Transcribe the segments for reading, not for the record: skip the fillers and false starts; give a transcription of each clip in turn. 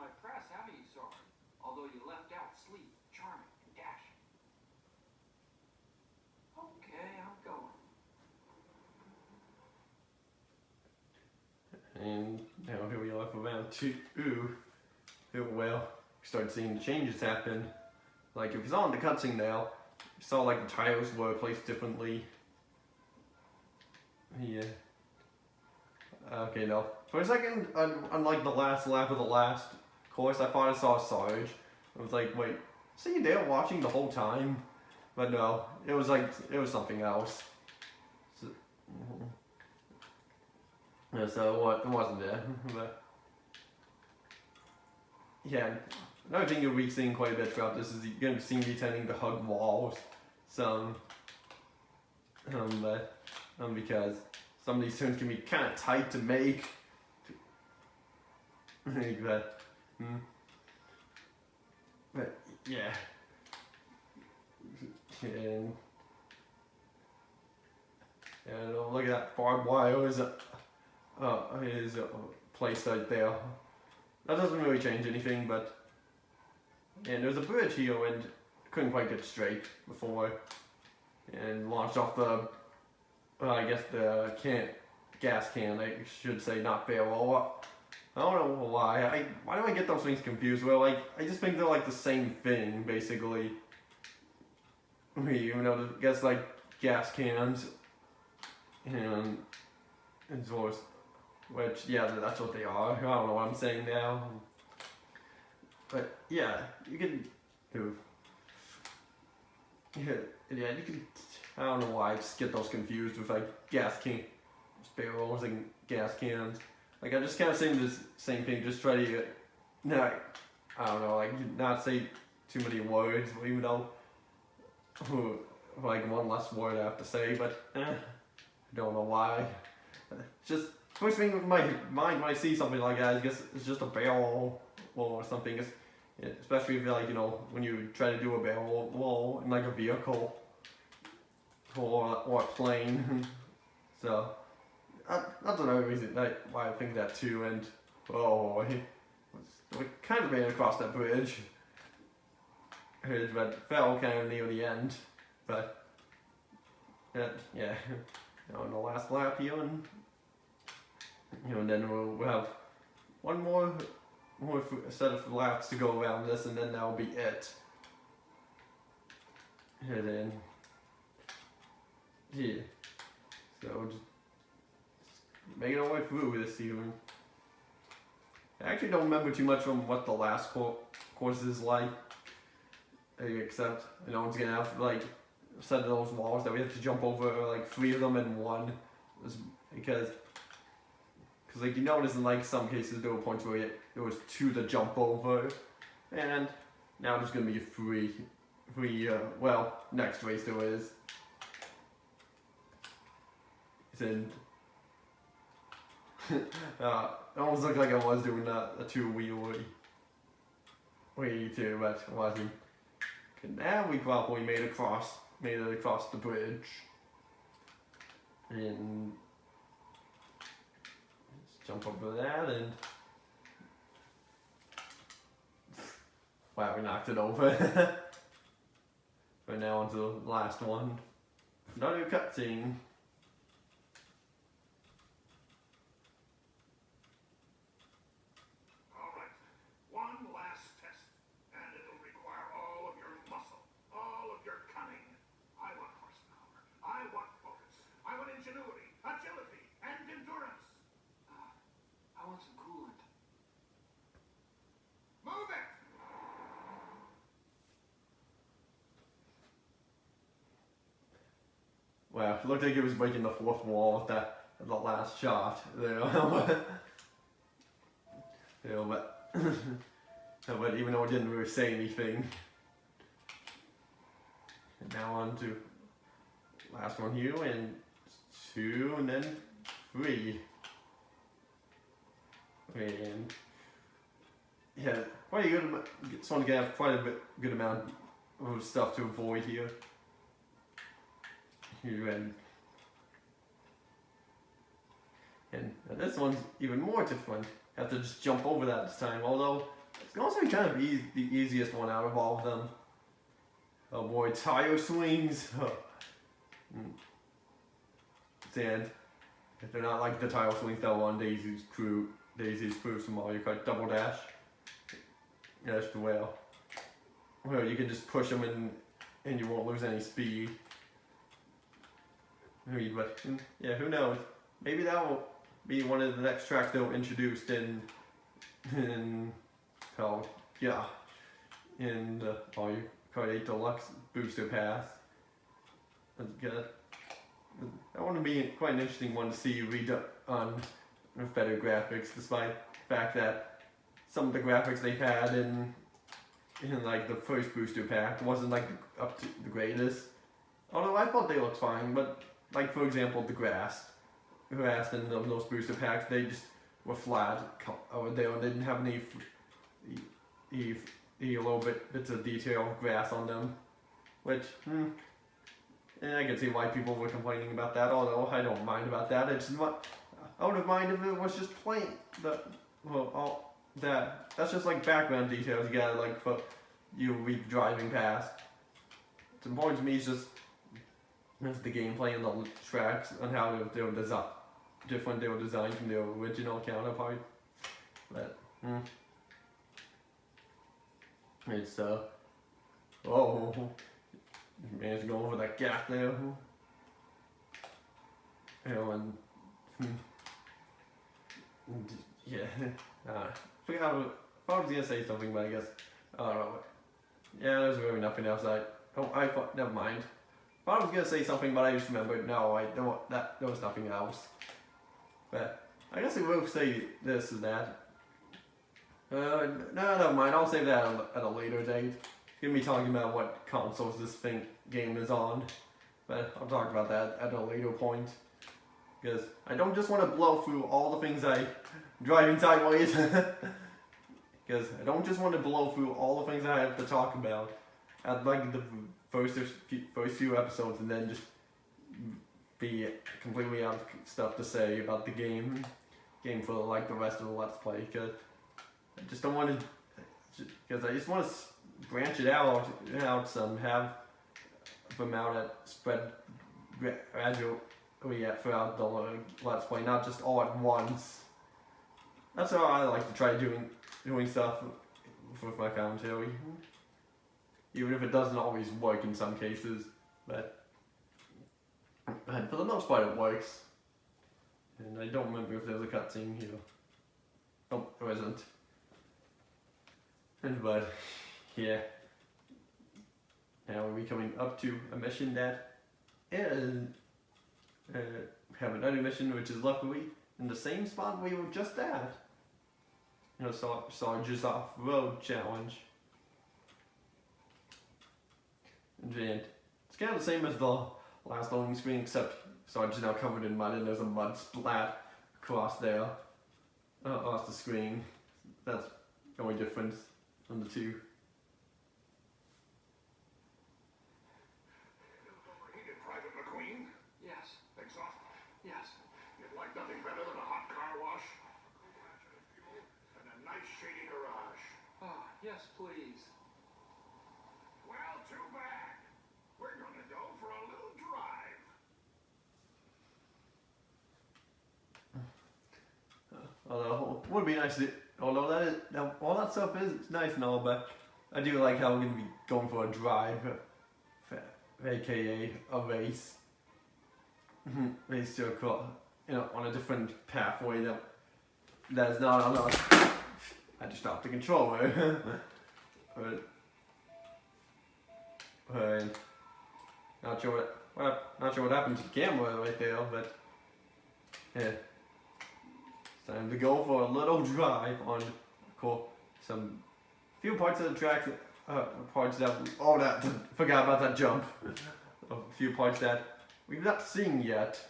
my press, haven't you, Sarge? Although you left out sleek, charming, and dashing. Okay, I'm going. And now here we are for round 2. Well, we started seeing the changes happen. Like if you saw in the cutscene now, you saw like the tires were placed differently. Yeah. Okay, no. For a second, unlike the last lap of the last course, I thought I saw Sarge. I was like, wait, is he there watching the whole time? But no, it was something else. So, yeah, so what? It wasn't there. But yeah, another thing you'll be seeing quite a bit throughout this is you're going to be seeing me tending to hug walls. Some, because some of these turns can be kind of tight to make. But yeah. And look at that barbed wire is placed right there. That doesn't really change anything, but and there's a bridge here and couldn't quite get straight before and launched off the I guess the gas can, I should say, not barrel. I don't know why. Why do I get those things confused? Well, like I just think they're like the same thing basically. Even though I guess like gas cans and exhaust, which yeah, that's what they are. I don't know what I'm saying now, but yeah, you can do. Yeah, you can. I don't know why I just get those confused with like gas can barrels and gas cans. Like I just kind of saying the same thing. Just try to not. I don't know, like not say too many words, even though like one less word I have to say, but I don't know why. Just first thing in my mind when I see something like that, I guess it's just a barrel or something. Especially if like when you try to do a barrel roll in like a vehicle or a plane. So that's another reason why I think that too. And we kind of made it across that bridge. But fell kind of near the end. But yeah, in the last lap here, and then we'll have one more set of laps to go around this, and then that'll be it. And then yeah, so just making our way through this season. I actually don't remember too much from what the last course is like. Except it's gonna have like a set of those walls that we have to jump over, like 3 of them in one, because like you notice in like some cases there were points where there was 2 to jump over, and now there's gonna be 3. Well, next race there is. And it almost looked like I was doing a 2-wheel way too, but it wasn't. And now we probably made it across the bridge. And let's jump over that and wow, we knocked it over. But now on to the last one. Another cutscene. Wow, it looked like it was breaking the 4th wall with the last shot there. But even though it didn't really say anything. And now on to last one here, and 2, and then 3. And yeah, quite a good. This one's gonna have quite a good amount of stuff to avoid here. And this one's even more different. You have to just jump over that this time. Although It's also kind of the easiest one out of all of them. Oh boy, tire swings. And if they're not like the tire swings that were on Daisy's Crew from Mario Kart Double Dash. Yes, well, you can just push them and you won't lose any speed. But yeah, who knows? Maybe that will be one of the next tracks they'll introduce in Mario Kart 8 Deluxe Booster Pass. That's good. That would be quite an interesting one to see redone with better graphics, despite the fact that some of the graphics they had in like the first booster pack wasn't like up to the greatest. Although I thought they looked fine, but like for example the grass in those booster packs, they just were flat over there and they didn't have any little bits of detail of grass on them, which I can see why people were complaining about that. Although I don't mind about that. I wouldn't mind if it was just plain that's just like background details you gotta like for you be driving past. What's important to me is just the gameplay and the tracks and how they were different they were designed from the original counterpart. But it's managed to go over that gap there. And yeah, forgot if I was gonna say something, but I guess I don't know. Yeah, there's really nothing else. I thought, never mind. If I was gonna say something, but I just remembered. No, I don't. There was nothing else. But I guess I will say this and that. No, never mind. I'll save that at a later date. Gonna be talking about what consoles this game is on, but I'll talk about that at a later point. Because I don't just want to blow through all the things driving sideways. Because I don't just want to blow through all the things I have to talk about at like the first few episodes, and then just be completely out of stuff to say about the game for like the rest of the Let's Play. Because I just don't want to. Because I just want to branch it out some, have them out at spread gradually throughout the Let's Play, not just all at once. That's how I like to try doing stuff with my commentary, even if it doesn't always work in some cases. But for the most part, it works. And I don't remember if there's a cutscene here. Oh, there isn't. But yeah, now we're coming up to a mission that is have another mission which is luckily in the same spot we were just at. Sarge's off-road challenge. And it's kind of the same as the last loading screen, except Sarge is now covered in mud and there's a mud splat across there, across the screen. That's the only difference from the two. Overheated, Private McQueen? Yes. Exhaust? Yes. You'd like nothing better than a hot car wash? And a nice shady garage? Ah, yes, please. Well, too bad. We're gonna go for a little drive. Although it would be nice to, although all that stuff is nice and all, but I do like how we're gonna be going for a drive, aka a race. Race to on a different pathway that's not on us. I just stopped the controller. but not sure what happened to the camera right there, but yeah. Time to go for a little drive on some few parts of the track, forgot about that jump. A few parts that we've not seen yet,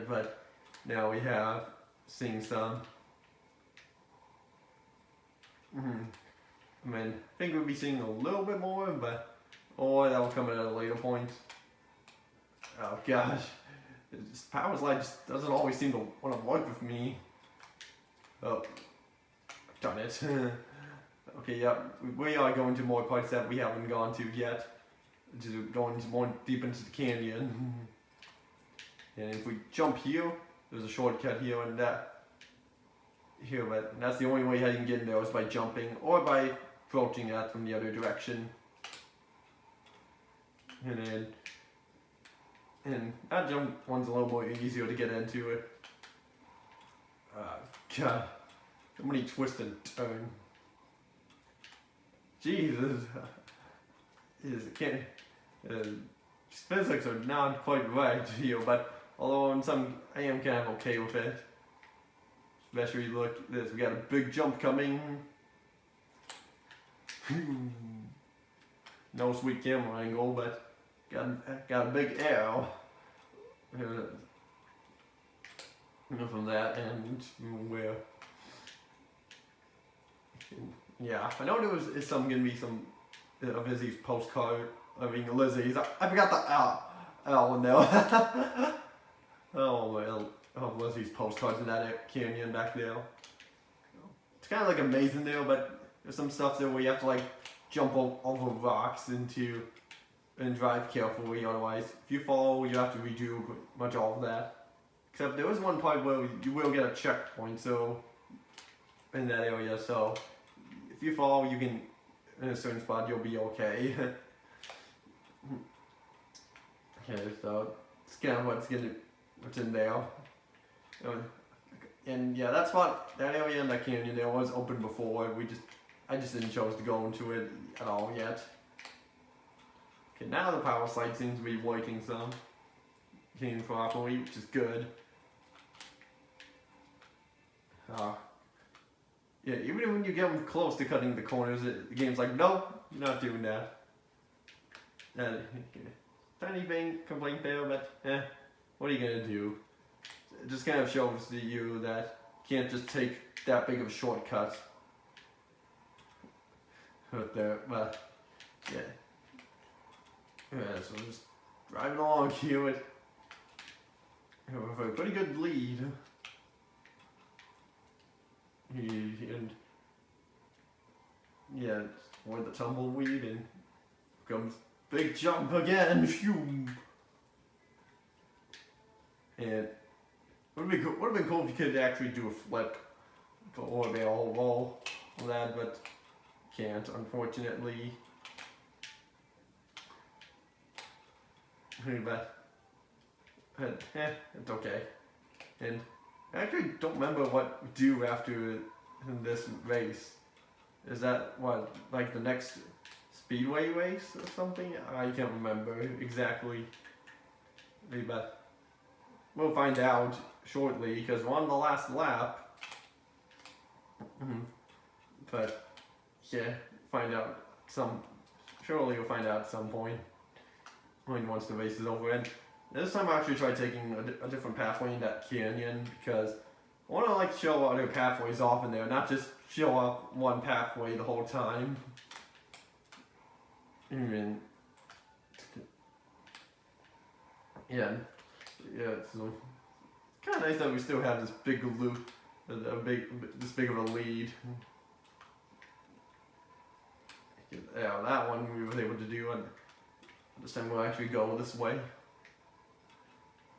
but now we have seen some. I think we'll be seeing a little bit more, but that will come at a later point. Oh gosh. Power slide just doesn't always seem to want to work with me. Oh, darn it. Okay, yeah, we are going to more parts that we haven't gone to yet. Just going more deep into the canyon. And if we jump here, there's a shortcut here and that. Here, but that's the only way how you can get in there is by jumping or by approaching that from the other direction. And that jump one's a little more easier to get into it. God, so many twists and turns. Jesus, physics are not quite right here, but although in some I am kind of okay with it. Especially look at this, we got a big jump coming. No sweet camera angle, but got a big arrow. From that and where. Yeah, I know there was gonna be some of Izzy's postcard. I mean Lizzie's. I forgot the L in there. Oh well, Lizzie's postcards in that canyon back there. It's kind of like amazing there, but there's some stuff there where you have to like jump over rocks and drive carefully. Otherwise, if you fall, you have to redo much all of that. Except there was one part where you will get a checkpoint, so in that area. So if you fall, you can in a certain spot you'll be okay. Okay, so it's kind of what's in there. And yeah, that area in that canyon there was open before. I just didn't choose to go into it at all yet. Okay, now the power slide seems to be working some. Properly, which is good. Yeah, even when you get close to cutting the corners, the game's like, no, you're not doing that. Tiny complaint there, but what are you gonna do? It just kind of shows to you that you can't just take that big of a shortcut. But yeah. So just driving along here with a pretty good lead. And yeah, avoid the tumbleweed and comes big jump again. And would have been cool if you could actually do a flip or a whole roll on that, but can't, unfortunately. But it's okay. And I actually don't remember what we do after this race. Is that what, like the next speedway race or something? I can't remember exactly. But we'll find out shortly because we're on the last lap. But yeah, surely we'll find out at some point once the race is over. And this time I actually tried taking a different pathway in that canyon because I want to like show other pathways off in there, not just show off one pathway the whole time. Yeah, so kind of nice that we still have this big loop, this big of a lead. Yeah, that one we were able to do, and this time we'll actually go this way.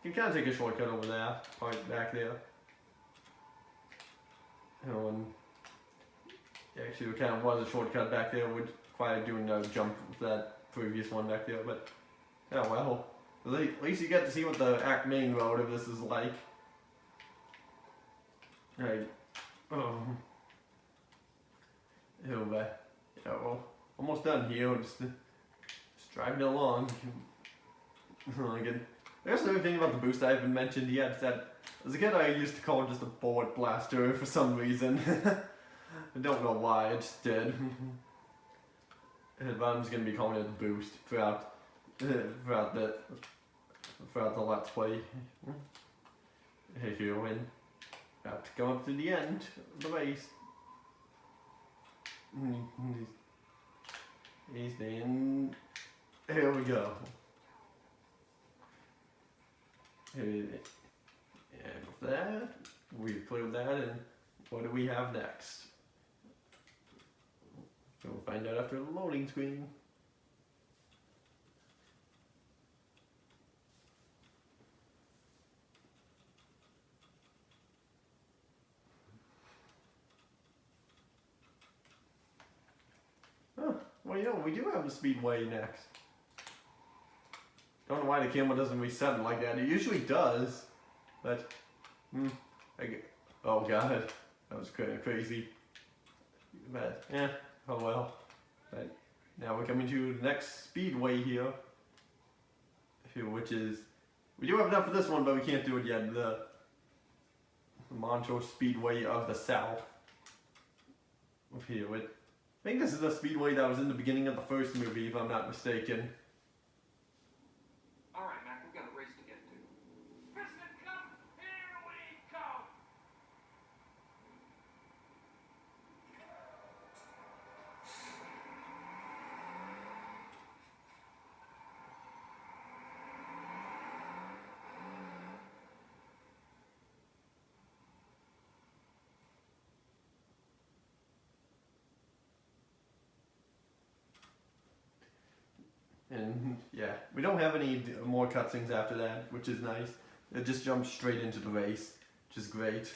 You can kind of take a shortcut over that part back there. And actually, there kind of was a shortcut back there, which required doing a jump with that previous one back there. But oh well, at least you get to see what the main road of this is like. Right. Yeah, well, almost done here. Just driving along. Again. There's another thing about the boost I haven't mentioned yet, is that as a kid I used to call it just a bullet blaster for some reason. I don't know why, I just did. But I'm just going to be calling it a boost throughout the Let's Play. Here we about to come up to the end of the race. He's in. Here we go. And with that, we cleared that, and what do we have next? We'll find out after the loading screen. Oh, well, you know, we do have the speedway next. Don't know why the camera doesn't reset like that. It usually does, but oh god, that was kind of crazy. But yeah, oh well. But now we're coming to the next speedway here, which is, we do have enough for this one, but we can't do it yet. The Montrose Speedway of the South. Here, I think this is the speedway that was in the beginning of the first movie, if I'm not mistaken. All right, Mac, we've got a race to get to. Piston Cup, here we come! And yeah, we don't have any more cutscenes after that, which is nice. It just jumps straight into the race, which is great.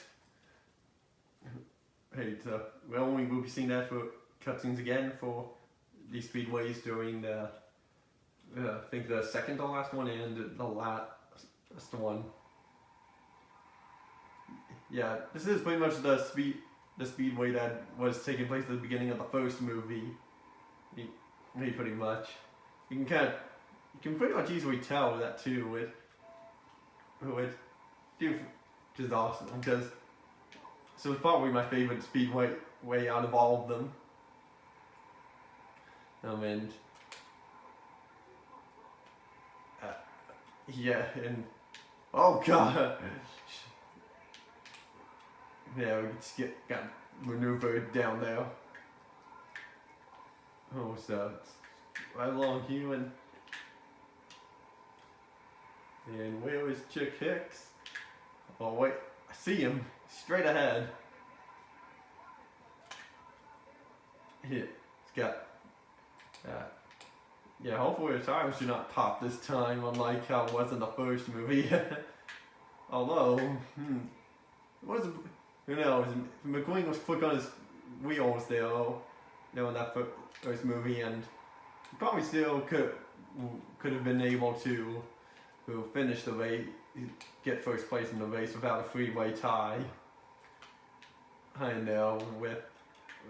Hey, so we'll be seeing that for cutscenes again for these speedways during the, I think the second to last one and the last one. Yeah, this is pretty much the speedway that was taking place at the beginning of the first movie. Pretty much. You can pretty much easily tell that too with which is awesome, because this was probably my favorite speedway out of all of them. And yeah, and oh god, yeah, we just got maneuvered down there. Oh, so it's right along here, and where is Chick Hicks? Oh wait, I see him straight ahead. Here, it's got. Yeah, hopefully the tires do not pop this time, unlike how it was in the first movie. Although, who knows? McQueen was quick on his wheels there, in that first movie, and he probably still could have been able to finish the race, get first place in the race without a three-way tie. I know with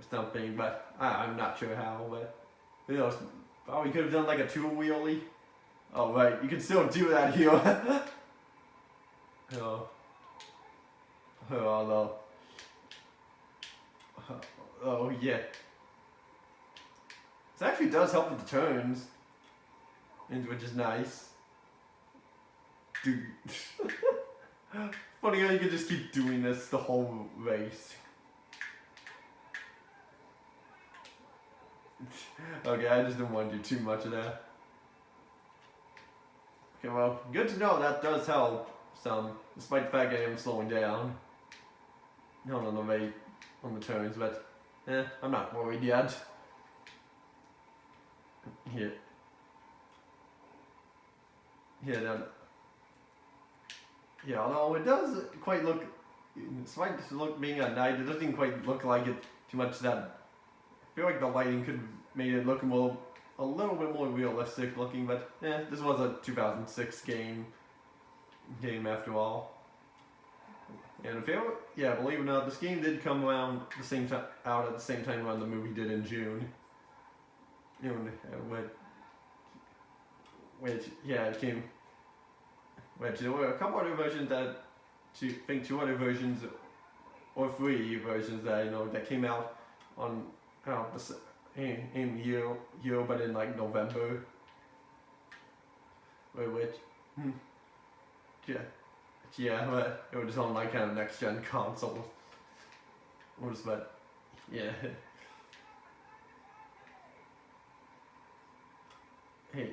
something, but I'm not sure how. But who knows? Probably could have done like a two-wheelie. Oh right, you can still do that here. Although, oh yeah. This actually does help with the turns, which is nice. Dude. Funny how you can just keep doing this the whole race. Okay, I just didn't want to do too much of that. Okay, well, good to know that does help some, despite the fact I am slowing down. Not on the rate, on the turns, but I'm not worried yet. Here. Yeah, although it does quite look, despite being at night, it doesn't quite look like it too much that, I feel like the lighting could have made it look a little bit more realistic looking, but this was a 2006 game after all. And believe it or not, this game did come around out at the same time when the movie did in June. It came. There were a couple other versions two other versions, or three versions that came out on in year, but in like November. But it was on like kind of next gen consoles. But yeah. Hey,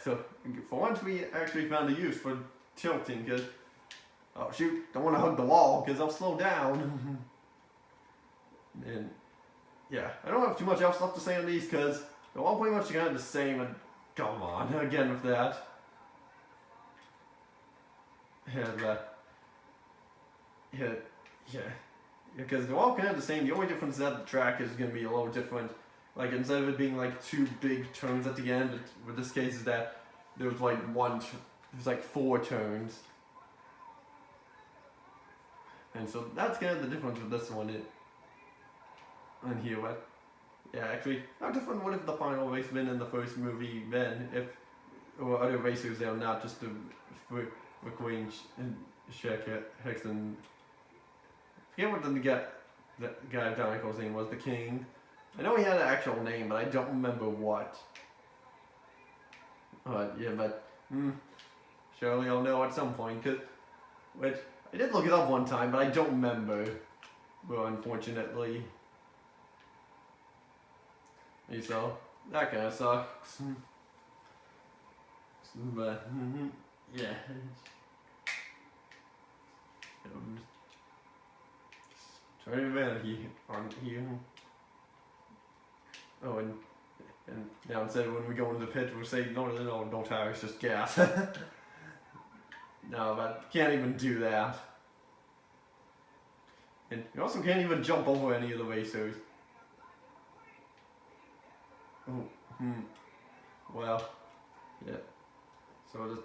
so for once we actually found a use for tilting, because, oh shoot, don't want to hug the wall because I'll slow down. And yeah, I don't have too much else left to say on these because they're all pretty much kind of the same. And come on, again with that. And yeah, because they're all kind of the same. The only difference is that the track is going to be a little different. Like instead of it being like 2 big turns at the end, with this case is that there was like there's like 4 turns. And so that's kind of the difference with this one. And here, what? Yeah, actually, how different would have the final race been in the first movie then if there were other racers there, not just the McQueen, Hicks, and I forget what the guy John Nichols' name was, the King. I know he had an actual name, but I don't remember what. But surely I'll know at some point, which I did look it up one time, but I don't remember. Well, unfortunately. So that kind of sucks. But yeah. Turning vanity on here. Oh, and now instead of when we go into the pit, we'll say no tires, just gas. No, but can't even do that. And you also can't even jump over any of the racers. Oh, well, yeah. So just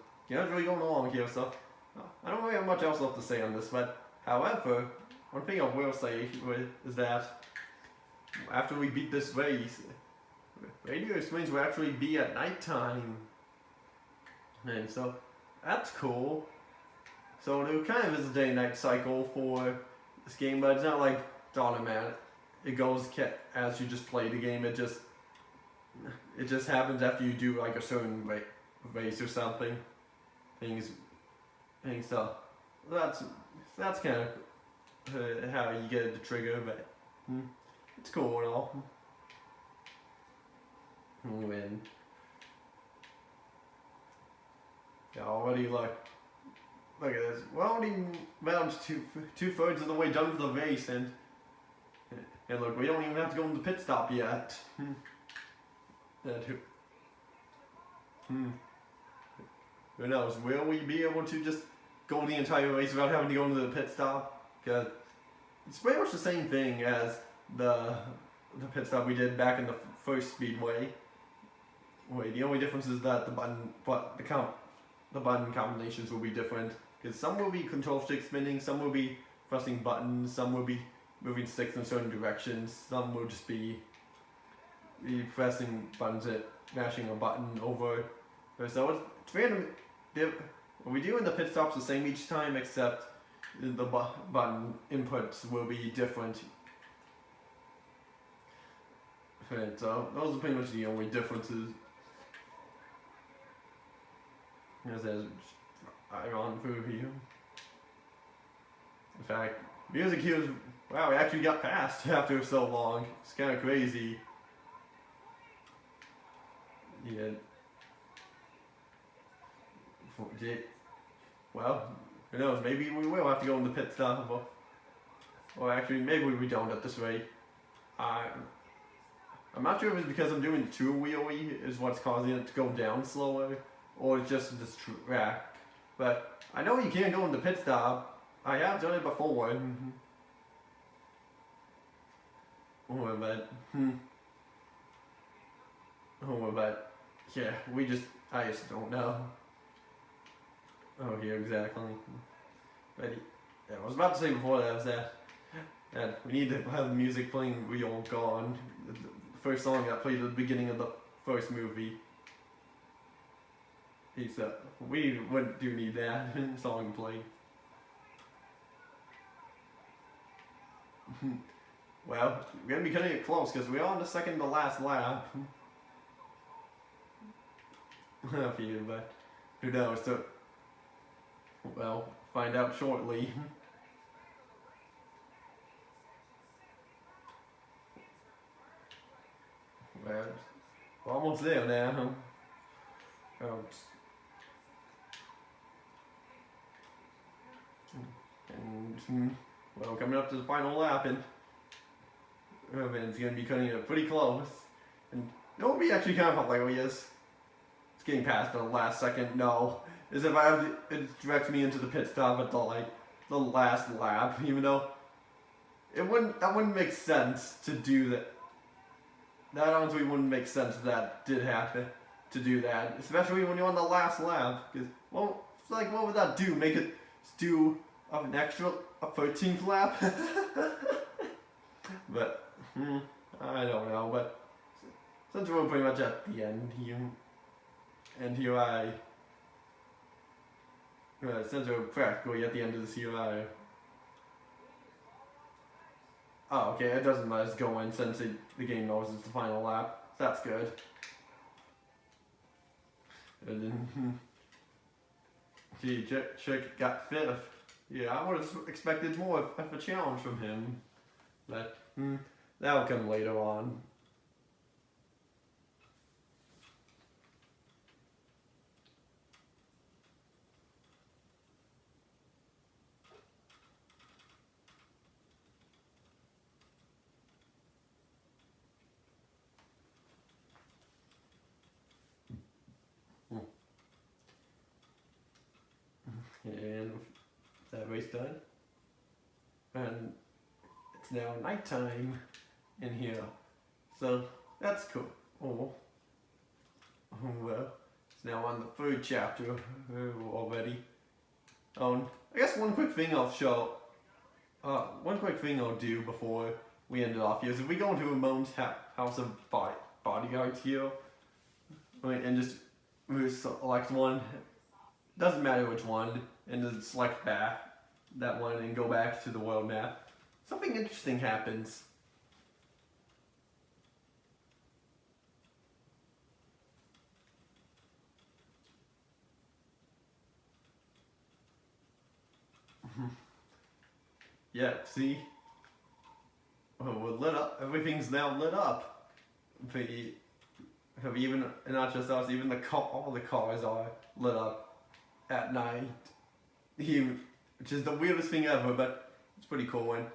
really going along here. So I don't really have much else left to say on this, but however, one thing I will say is that after we beat this race, radio swings will actually be at nighttime, and so that's cool. So there kind of is a day-night cycle for this game, but it's not like it's automatic. It goes as you just play the game. It just happens after you do like a certain race or something. Things. So that's kind of how you get the trigger, but it's cool and all. And yeah, already look at this. We're only about two-thirds of the way done with the race, and look, we don't even have to go in the pit stop yet. Who knows? Will we be able to just go the entire race without having to go into the pit stop? Because it's pretty much the same thing as the pit stop we did back in the first speedway. The only difference is that the button combinations will be different. Because some will be control stick spinning, some will be pressing buttons, some will be moving sticks in certain directions, some will just be pressing buttons and mashing a button over. So it's random. What we do in the pit stops the same each time, except the button inputs will be different. And so those are pretty much the only differences. I'm on through here. In fact, music here is, wow, we actually got past after so long. It's kind of crazy. Yeah. Well, who knows, maybe we will have to go in the pit stop, or actually maybe we don't at this rate. I'm not sure if it's because I'm doing too wheelie is what's causing it to go down slower, or it's just this track. But I know you can't go in the pit stop. I have done it before. But yeah, I just don't know. Oh, yeah, exactly. But yeah, I was about to say before that was that we need to have the music playing real gone. The first song that played at the beginning of the first movie. We do need that song played. Well, we're going to be cutting it close because we're on the second to last lap. But who knows? So, well, find out shortly. Well, we're almost there now. And well, coming up to the final lap, and and it's gonna be cutting it pretty close. And it will be actually kind of hilarious. It's getting past the last second. No, is if I have to, it directs me into the pit stop at the last lap, even though that wouldn't make sense to do that. That honestly wouldn't make sense if that did happen to do that, especially when you're on the last lap. Because well, it's like what would that do? Make it do a 13th lap? But I don't know. But since we're pretty much at the end here, and here since we're practically at the end of this here, oh, okay, it doesn't let us go in since the game knows it's the final lap. That's good. And then, gee, Chick got 5th. Yeah, I would have expected more of a challenge from him. But, that'll come later on. And that race done. And it's now nighttime in here. So that's cool. Oh well. It's now on the 3rd chapter already. I guess one quick thing I'll show. One quick thing I'll do before we end it off here is if we go into Ramon's house of bodyguards here, and just select one. Doesn't matter which one, and just select that one and go back to the world map. Something interesting happens. Yeah, see? Oh, we're lit up. Everything's now lit up. Even not just us, even all the cars are lit up at night, which is the weirdest thing ever, but it's pretty cool. And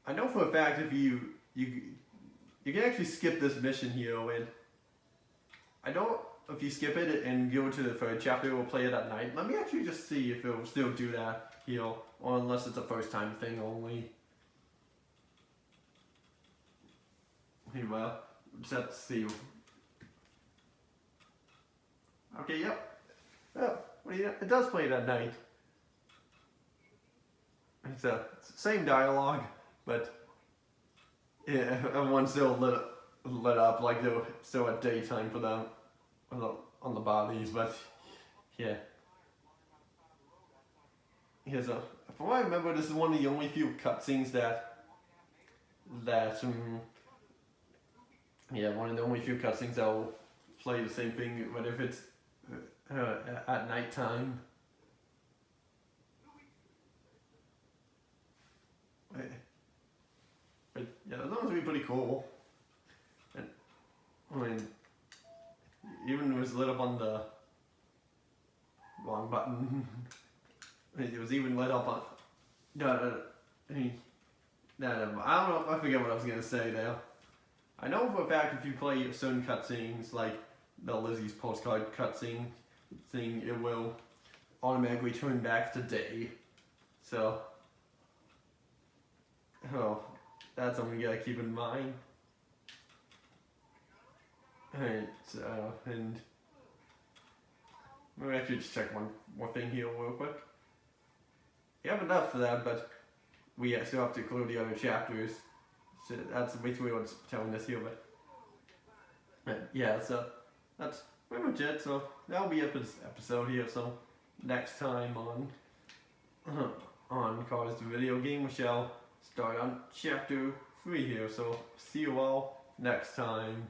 I know for a fact if you can actually skip this mission here, and I don't if you skip it and go to the 3rd chapter, it will play it at night. Let me actually just see if it will still do that here, or unless it's a first time thing only. Well, just have to see. Okay, yep. Oh, it does play it at night. It's the same dialogue, but yeah, everyone's still lit up like they're still at daytime for them on the bodies. But yeah, from what I remember, this is one of the only few cutscenes one of the only few cutscenes that will play the same thing, but if it's at nighttime. But yeah, that one's be pretty cool. And I mean, even it was lit up on the wrong button. It was even lit up on. I don't know. I forget what I was gonna say there. I know for a fact if you play certain cutscenes, like the Lizzie's postcard cutscene thing, it will automatically turn back to day. So, that's something you gotta keep in mind. Alright, so, and let me actually just check one more thing here real quick. We have enough for that, but we still have to clear the other chapters. So that's basically what's telling us here, but yeah, so that's pretty much it. So that'll be it for this episode here. So next time on Cars the Video Game, we shall start on chapter 3 here. So see you all next time.